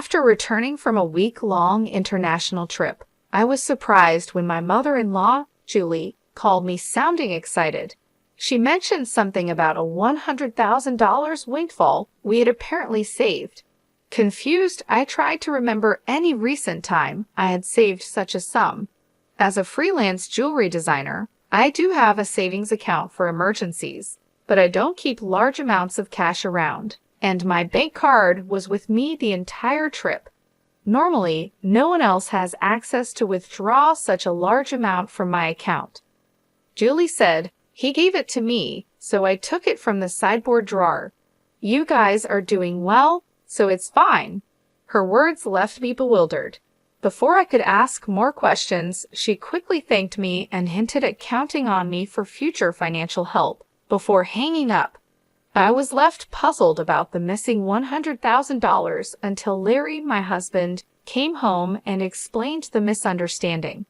After returning from a week-long international trip, I was surprised when my mother-in-law, Julie, called me sounding excited. She mentioned something about a $100,000 windfall we had apparently saved. Confused, I tried to remember any recent time I had saved such a sum. As a freelance jewelry designer, I do have a savings account for emergencies, but I don't keep large amounts of cash around, and my bank card was with me the entire trip. Normally, no one else has access to withdraw such a large amount from my account. Julie said, "He gave it to me, so I took it from the sideboard drawer. You guys are doing well, so it's fine." Her words left me bewildered. Before I could ask more questions, she quickly thanked me and hinted at counting on me for future financial help before hanging up. I was left puzzled about the missing $100,000 until Larry, my husband, came home and explained the misunderstanding.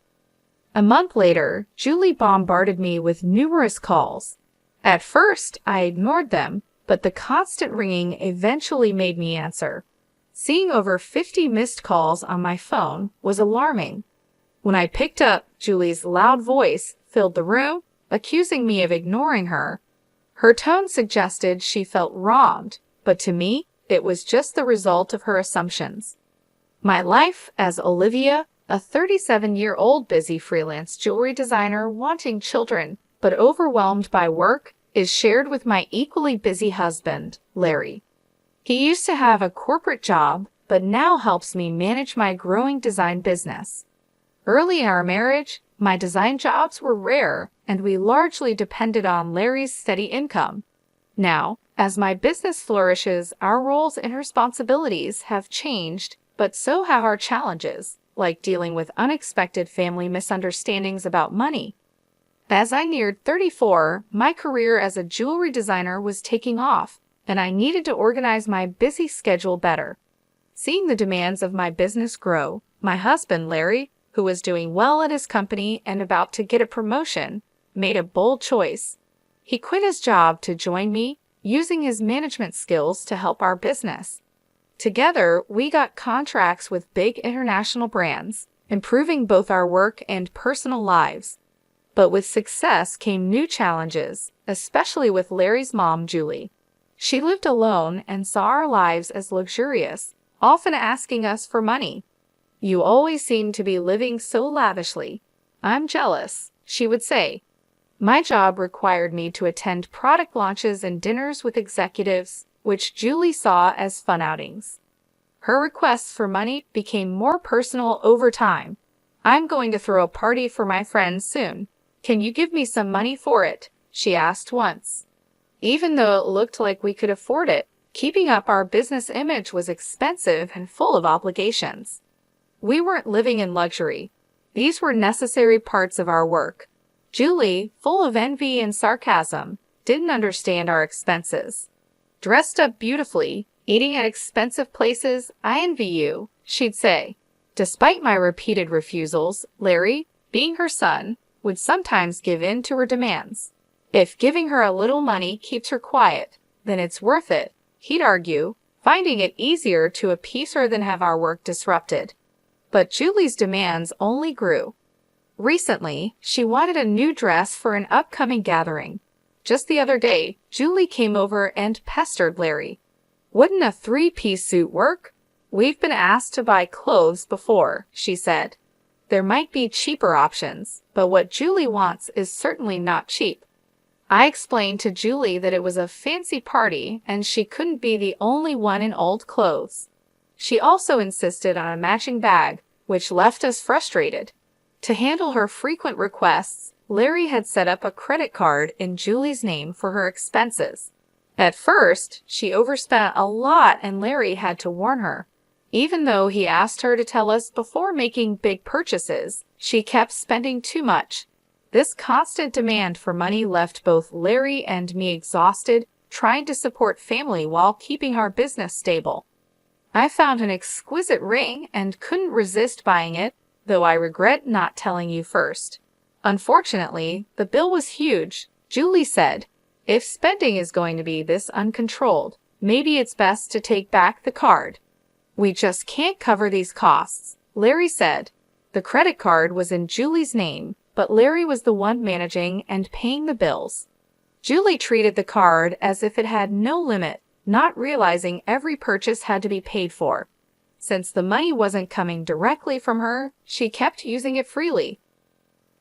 A month later, Julie bombarded me with numerous calls. At first, I ignored them, but the constant ringing eventually made me answer. Seeing over 50 missed calls on my phone was alarming. When I picked up, Julie's loud voice filled the room, accusing me of ignoring her. Her tone suggested she felt wronged, but to me, it was just the result of her assumptions. My life as Olivia, a 37-year-old busy freelance jewelry designer wanting children but overwhelmed by work, is shared with my equally busy husband, Larry. He used to have a corporate job, but now helps me manage my growing design business. Early in our marriage, my design jobs were rare, and we largely depended on Larry's steady income. Now, as my business flourishes, our roles and responsibilities have changed, but so have our challenges, like dealing with unexpected family misunderstandings about money. As I neared 34, my career as a jewelry designer was taking off, and I needed to organize my busy schedule better. Seeing the demands of my business grow, my husband, Larry, who was doing well at his company and about to get a promotion, made a bold choice. He quit his job to join me, using his management skills to help our business. Together, we got contracts with big international brands, improving both our work and personal lives. But with success came new challenges, especially with Larry's mom, Julie. She lived alone and saw our lives as luxurious, often asking us for money. "You always seem to be living so lavishly. I'm jealous," she would say. My job required me to attend product launches and dinners with executives, which Julie saw as fun outings. Her requests for money became more personal over time. "I'm going to throw a party for my friends soon. Can you give me some money for it?" she asked once. Even though it looked like we could afford it, keeping up our business image was expensive and full of obligations. We weren't living in luxury. These were necessary parts of our work. Julie, full of envy and sarcasm, didn't understand our expenses. "Dressed up beautifully, eating at expensive places, I envy you," she'd say. Despite my repeated refusals, Larry, being her son, would sometimes give in to her demands. If giving her a little money keeps her quiet, then it's worth it, he'd argue, finding it easier to appease her than have our work disrupted. But Julie's demands only grew. Recently, she wanted a new dress for an upcoming gathering. Just the other day, Julie came over and pestered Larry. "Wouldn't a three-piece suit work? We've been asked to buy clothes before," she said. "There might be cheaper options, but what Julie wants is certainly not cheap." I explained to Julie that it was a fancy party and she couldn't be the only one in old clothes. She also insisted on a matching bag, which left us frustrated. To handle her frequent requests, Larry had set up a credit card in Julie's name for her expenses. At first, she overspent a lot and Larry had to warn her. Even though he asked her to tell us before making big purchases, she kept spending too much. This constant demand for money left both Larry and me exhausted, trying to support family while keeping our business stable. I found an exquisite ring and couldn't resist buying it, though I regret not telling you first. Unfortunately, the bill was huge. Julie said, "If spending is going to be this uncontrolled, maybe it's best to take back the card." We just can't cover these costs, Larry said. The credit card was in Julie's name, but Larry was the one managing and paying the bills. Julie treated the card as if it had no limit, not realizing every purchase had to be paid for. Since the money wasn't coming directly from her, she kept using it freely.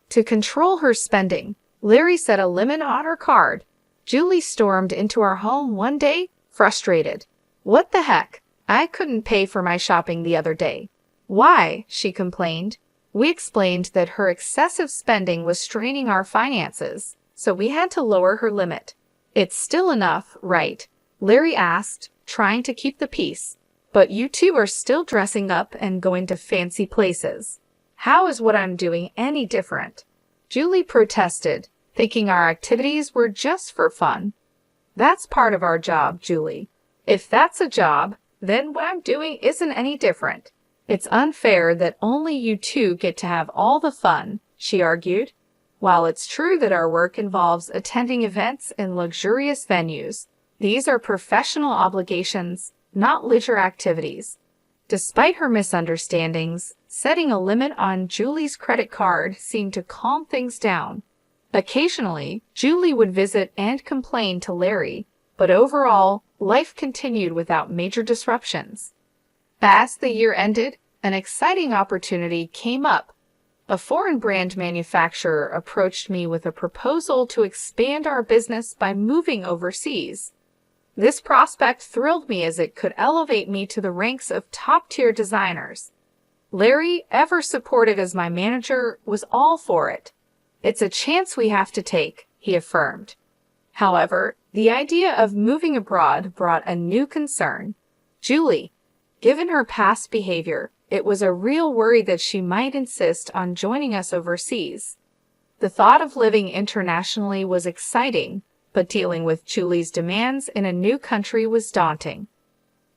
To control her spending, Larry set a limit on her card. Julie stormed into our home one day, frustrated. "What the heck? I couldn't pay for my shopping the other day." "Why?" she complained. We explained that her excessive spending was straining our finances, so we had to lower her limit. "It's still enough, right?" Larry asked, trying to keep the peace. "But you two are still dressing up and going to fancy places. How is what I'm doing any different?" Julie protested, thinking our activities were just for fun. "That's part of our job, Julie. If that's a job, then what I'm doing isn't any different. It's unfair that only you two get to have all the fun," she argued. While it's true that our work involves attending events in luxurious venues, these are professional obligations, not leisure activities. Despite her misunderstandings, setting a limit on Julie's credit card seemed to calm things down. Occasionally, Julie would visit and complain to Larry, but overall, life continued without major disruptions. As the year ended, an exciting opportunity came up. A foreign brand manufacturer approached me with a proposal to expand our business by moving overseas. This prospect thrilled me as it could elevate me to the ranks of top-tier designers. Larry, ever supported as my manager, was all for it. "It's a chance we have to take," he affirmed. However, the idea of moving abroad brought a new concern. Julie, given her past behavior, it was a real worry that she might insist on joining us overseas. The thought of living internationally was exciting, but dealing with Julie's demands in a new country was daunting.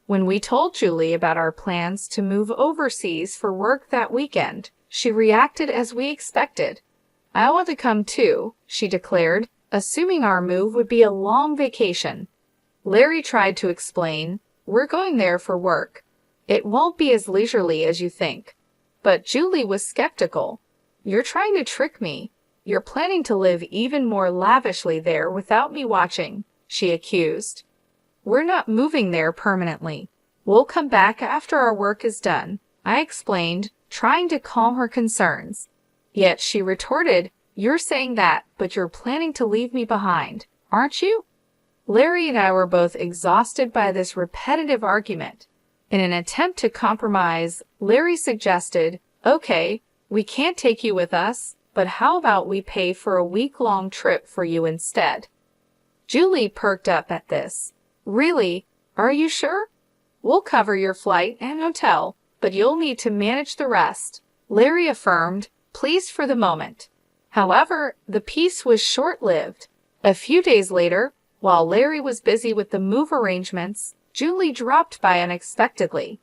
When we told Julie about our plans to move overseas for work that weekend, she reacted as we expected. "I want to come too," she declared, assuming our move would be a long vacation. Larry tried to explain, "We're going there for work. It won't be as leisurely as you think." But Julie was skeptical. "You're trying to trick me. You're planning to live even more lavishly there without me watching," she accused. "We're not moving there permanently. We'll come back after our work is done," I explained, trying to calm her concerns. Yet she retorted, "You're saying that, but you're planning to leave me behind, aren't you?" Larry and I were both exhausted by this repetitive argument. In an attempt to compromise, Larry suggested, "Okay, we can't take you with us, but how about we pay for a week-long trip for you instead?" Julie perked up at this. "Really? Are you sure? We'll cover your flight and hotel, but you'll need to manage the rest," Larry affirmed, pleased for the moment. However, the peace was short-lived. A few days later, while Larry was busy with the move arrangements, Julie dropped by unexpectedly.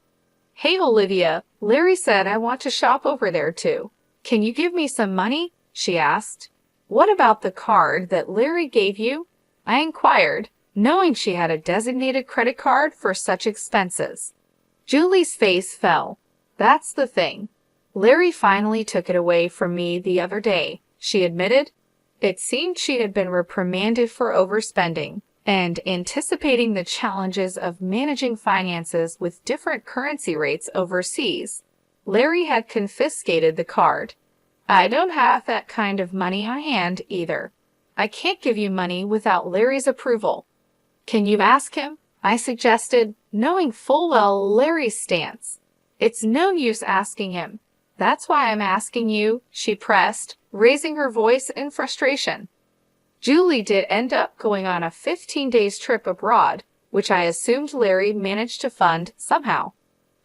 "Hey, Olivia," Larry said, "I want to shop over there too. Can you give me some money?" she asked. "What about the card that Larry gave you?" I inquired, knowing she had a designated credit card for such expenses. Julie's face fell. "That's the thing. Larry finally took it away from me the other day," she admitted. It seemed she had been reprimanded for overspending, and anticipating the challenges of managing finances with different currency rates overseas, Larry had confiscated the card. "I don't have that kind of money on hand either. I can't give you money without Larry's approval." "Can you ask him?" I suggested, knowing full well Larry's stance. "It's no use asking him. That's why I'm asking you," she pressed, raising her voice in frustration. Julie did end up going on a 15 days trip abroad, which I assumed Larry managed to fund somehow.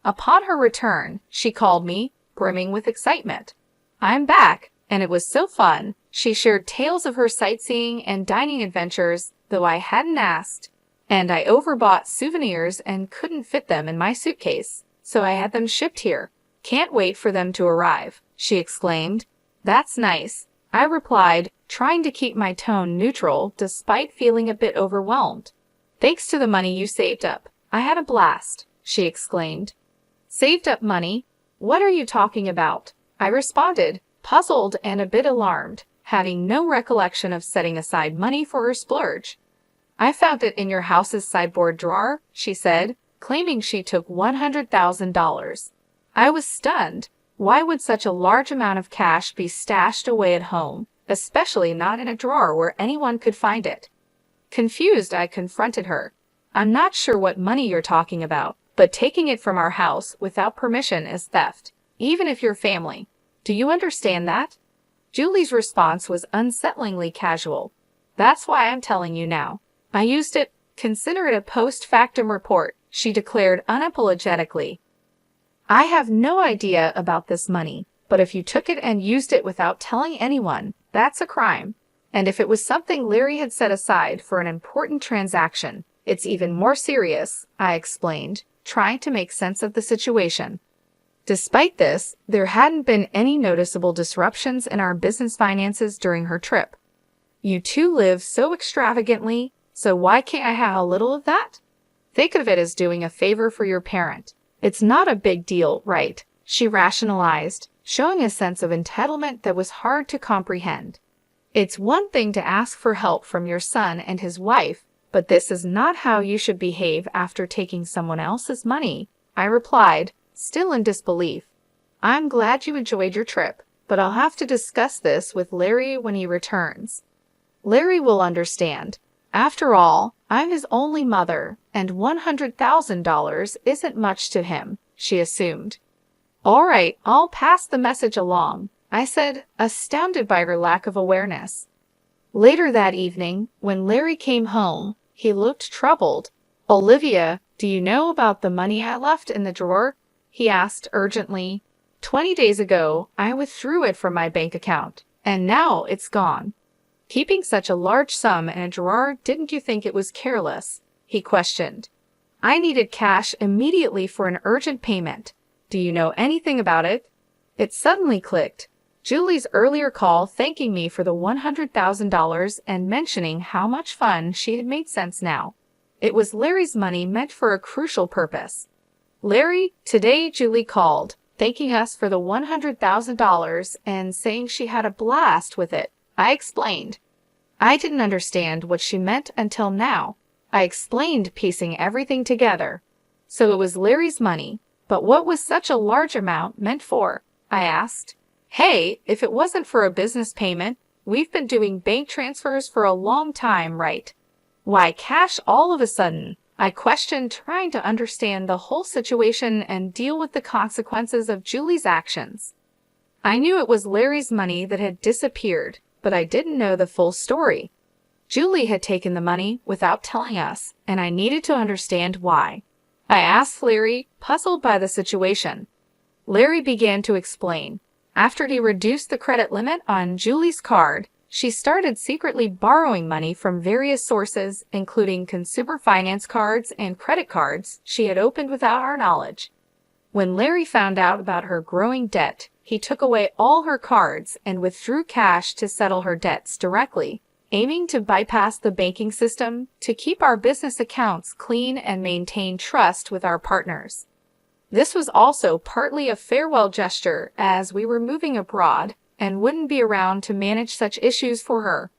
Upon her return, she called me, brimming with excitement. "I'm back, and it was so fun." She shared tales of her sightseeing and dining adventures, though I hadn't asked. "And I overbought souvenirs and couldn't fit them in my suitcase, so I had them shipped here. Can't wait for them to arrive," she exclaimed. "That's nice," I replied, trying to keep my tone neutral despite feeling a bit overwhelmed. "Thanks to the money you saved up, I had a blast," she exclaimed. Saved up money? What are you talking about? I responded, puzzled and a bit alarmed, having no recollection of setting aside money for her splurge. I found it in your house's sideboard drawer, she said, claiming she took $100,000. I was stunned. Why would such a large amount of cash be stashed away at home, especially not in a drawer where anyone could find it? Confused, I confronted her. I'm not sure what money you're talking about, but taking it from our house without permission is theft, even if you're family. Do you understand that? Julie's response was unsettlingly casual. That's why I'm telling you now. I used it. Consider it a post-factum report, she declared unapologetically. I have no idea about this money, but if you took it and used it without telling anyone, that's a crime. And if it was something Larry had set aside for an important transaction, it's even more serious, I explained, trying to make sense of the situation. Despite this, there hadn't been any noticeable disruptions in our business finances during her trip. You two live so extravagantly, so why can't I have a little of that? Think of it as doing a favor for your parent. It's not a big deal, right? She rationalized, showing a sense of entitlement that was hard to comprehend. It's one thing to ask for help from your son and his wife, but this is not how you should behave after taking someone else's money, I replied, still in disbelief. I'm glad you enjoyed your trip, but I'll have to discuss this with Larry when he returns. Larry will understand. After all, I'm his only mother, and $100,000 isn't much to him, she assumed. All right, I'll pass the message along, I said, astounded by her lack of awareness. Later that evening, when Larry came home, he looked troubled. Olivia, do you know about the money I left in the drawer? He asked urgently. 20 days ago, I withdrew it from my bank account, and now it's gone. Keeping such a large sum in a drawer, didn't you think it was careless? He questioned. I needed cash immediately for an urgent payment. Do you know anything about it? It suddenly clicked. Julie's earlier call thanking me for the $100,000 and mentioning how much fun she had made sense now. It was Larry's money meant for a crucial purpose. Larry, today Julie called, thanking us for the $100,000 and saying she had a blast with it. I explained. I didn't understand what she meant until now. I explained, piecing everything together. So it was Larry's money, but what was such a large amount meant for? I asked. Hey, if it wasn't for a business payment, we've been doing bank transfers for a long time, right? Why cash all of a sudden? I questioned, trying to understand the whole situation and deal with the consequences of Julie's actions. I knew it was Larry's money that had disappeared, but I didn't know the full story. Julie had taken the money without telling us, and I needed to understand why. I asked Larry, puzzled by the situation. Larry began to explain. After he reduced the credit limit on Julie's card, she started secretly borrowing money from various sources, including consumer finance cards and credit cards she had opened without our knowledge. When Larry found out about her growing debt, he took away all her cards and withdrew cash to settle her debts directly, aiming to bypass the banking system to keep our business accounts clean and maintain trust with our partners. This was also partly a farewell gesture, as we were moving abroad and wouldn't be around to manage such issues for her.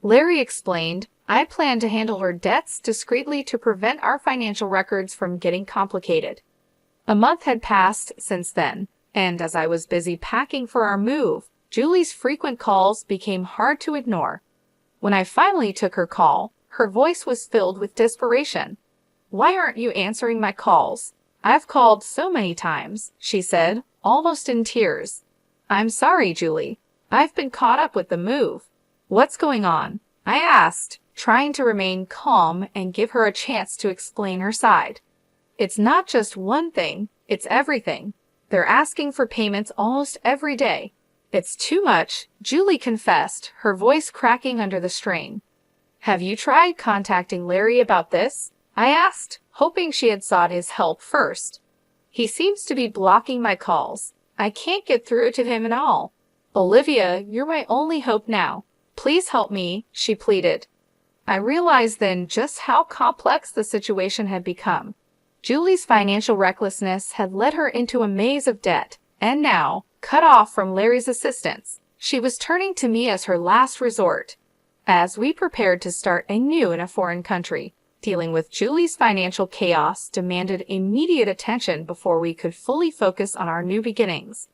Larry explained, I planned to handle her debts discreetly to prevent our financial records from getting complicated. A month had passed since then, and as I was busy packing for our move, Julie's frequent calls became hard to ignore. When I finally took her call, her voice was filled with desperation. Why aren't you answering my calls? I've called so many times, she said, almost in tears. I'm sorry, Julie. I've been caught up with the move. What's going on? I asked, trying to remain calm and give her a chance to explain her side. It's not just one thing, it's everything. They're asking for payments almost every day. It's too much, Julie confessed, her voice cracking under the strain. Have you tried contacting Larry about this? I asked, hoping she had sought his help first. He seems to be blocking my calls. I can't get through to him at all. Olivia, you're my only hope now. Please help me, she pleaded. I realized then just how complex the situation had become. Julie's financial recklessness had led her into a maze of debt, and now, cut off from Larry's assistance, she was turning to me as her last resort. As we prepared to start anew in a foreign country, dealing with Julie's financial chaos demanded immediate attention before we could fully focus on our new beginnings.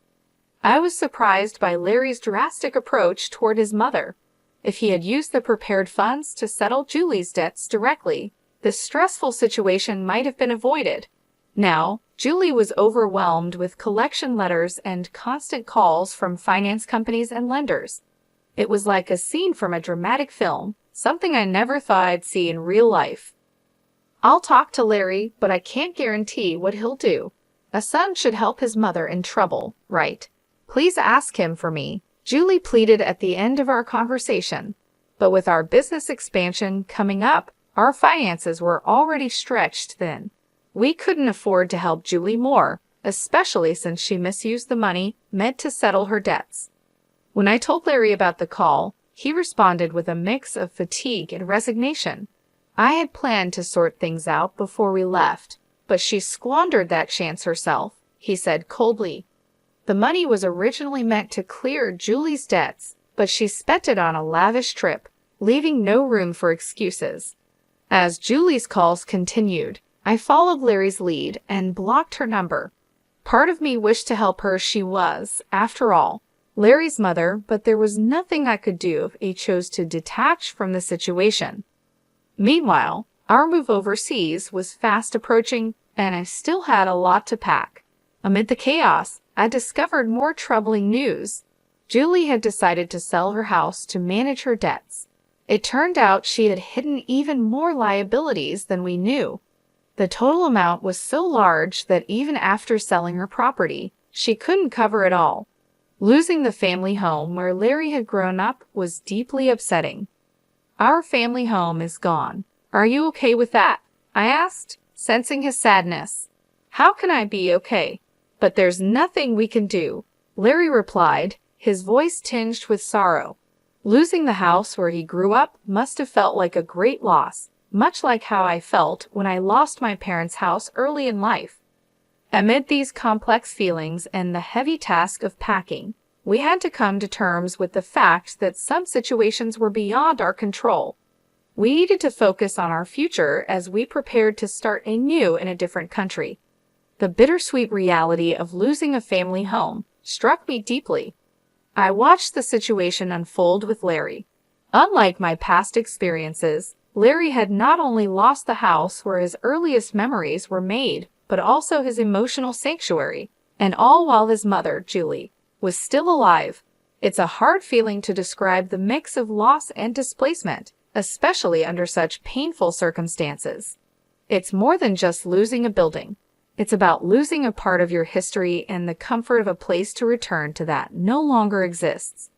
I was surprised by Larry's drastic approach toward his mother. If he had used the prepared funds to settle Julie's debts directly, this stressful situation might have been avoided. Now, Julie was overwhelmed with collection letters and constant calls from finance companies and lenders. It was like a scene from a dramatic film, something I never thought I'd see in real life. I'll talk to Larry, but I can't guarantee what he'll do. A son should help his mother in trouble, right? Please ask him for me, Julie pleaded at the end of our conversation. But with our business expansion coming up, our finances were already stretched thin. We couldn't afford to help Julie more, especially since she misused the money meant to settle her debts. When I told Larry about the call, he responded with a mix of fatigue and resignation. I had planned to sort things out before we left, but she squandered that chance herself, he said coldly. The money was originally meant to clear Julie's debts, but she spent it on a lavish trip, leaving no room for excuses. As Julie's calls continued, I followed Larry's lead and blocked her number. Part of me wished to help her. She was, after all, Larry's mother, but there was nothing I could do if he chose to detach from the situation. Meanwhile, our move overseas was fast approaching, and I still had a lot to pack. Amid the chaos, I discovered more troubling news. Julie had decided to sell her house to manage her debts. It turned out she had hidden even more liabilities than we knew. The total amount was so large that even after selling her property, she couldn't cover it all. Losing the family home where Larry had grown up was deeply upsetting. Our family home is gone. Are you okay with that? I asked, sensing his sadness. How can I be okay? But there's nothing we can do, Larry replied, his voice tinged with sorrow. Losing the house where he grew up must have felt like a great loss, much like how I felt when I lost my parents' house early in life. Amid these complex feelings and the heavy task of packing, we had to come to terms with the fact that some situations were beyond our control. We needed to focus on our future as we prepared to start anew in a different country. The bittersweet reality of losing a family home struck me deeply. I watched the situation unfold with Larry. Unlike my past experiences, Larry had not only lost the house where his earliest memories were made, but also his emotional sanctuary, and all while his mother, Julie, was still alive. It's a hard feeling to describe the mix of loss and displacement, especially under such painful circumstances. It's more than just losing a building. It's about losing a part of your history and the comfort of a place to return to that no longer exists.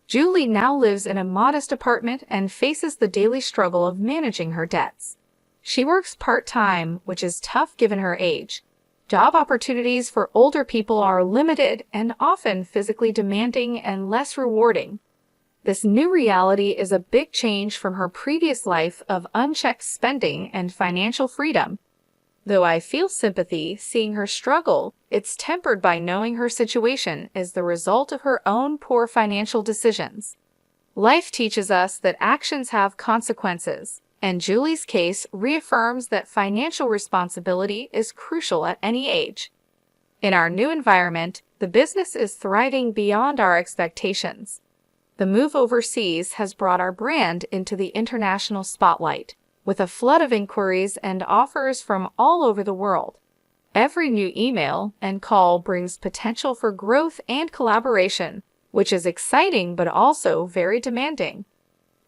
Julie now lives in a modest apartment and faces the daily struggle of managing her debts. She works part-time, which is tough given her age. Job opportunities for older people are limited and often physically demanding and less rewarding. This new reality is a big change from her previous life of unchecked spending and financial freedom. Though I feel sympathy seeing her struggle, it's tempered by knowing her situation is the result of her own poor financial decisions. Life teaches us that actions have consequences, and Julie's case reaffirms that financial responsibility is crucial at any age. In our new environment, the business is thriving beyond our expectations. The move overseas has brought our brand into the international spotlight, with a flood of inquiries and offers from all over the world. Every new email and call brings potential for growth and collaboration, which is exciting but also very demanding.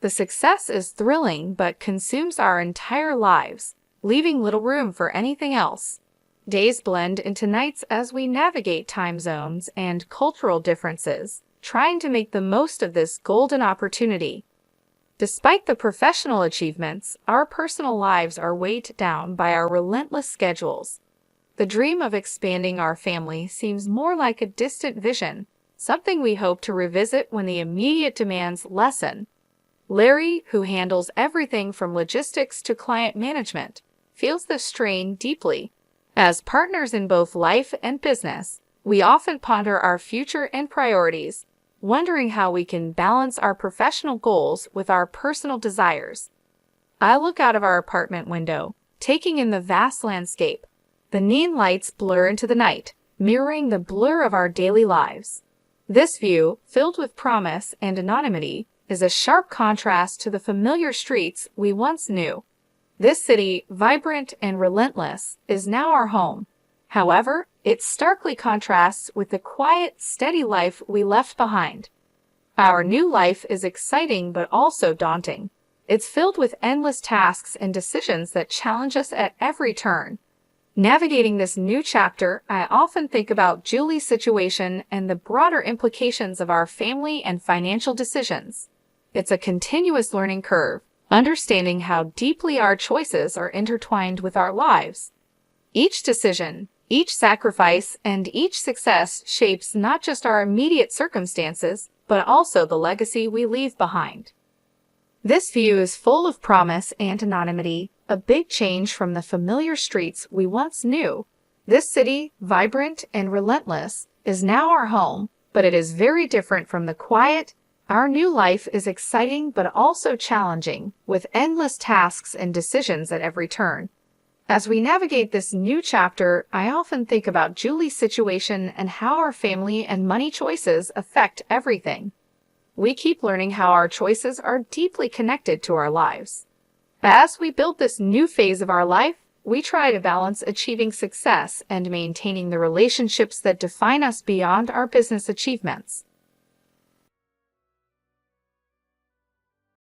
The success is thrilling but consumes our entire lives, leaving little room for anything else. Days blend into nights as we navigate time zones and cultural differences, trying to make the most of this golden opportunity. Despite the professional achievements, our personal lives are weighed down by our relentless schedules. The dream of expanding our family seems more like a distant vision, something we hope to revisit when the immediate demands lessen. Larry, who handles everything from logistics to client management, feels the strain deeply, As partners in both life and business, we often ponder our future and priorities, wondering how we can balance our professional goals with our personal desires. I look out of our apartment window, taking in the vast landscape. The neon lights blur into the night, mirroring the blur of our daily lives. This view, filled with promise and anonymity, is a sharp contrast to the familiar streets we once knew. This city, vibrant and relentless, is now our home. However, it starkly contrasts with the quiet, steady life we left behind. Our new life is exciting but also daunting. It's filled with endless tasks and decisions that challenge us at every turn. Navigating this new chapter, I often think about Julie's situation and the broader implications of our family and financial decisions. It's a continuous learning curve, understanding how deeply our choices are intertwined with our lives. Each decision, each sacrifice, and each success shapes not just our immediate circumstances, but also the legacy we leave behind. This view is full of promise and anonymity, a big change from the familiar streets we once knew. This city, vibrant and relentless, is now our home, but it is very different from the quiet. Our new life is exciting but also challenging, with endless tasks and decisions at every turn. As we navigate this new chapter, I often think about Julie's situation and how our family and money choices affect everything. We keep learning how our choices are deeply connected to our lives. As we build this new phase of our life, we try to balance achieving success and maintaining the relationships that define us beyond our business achievements.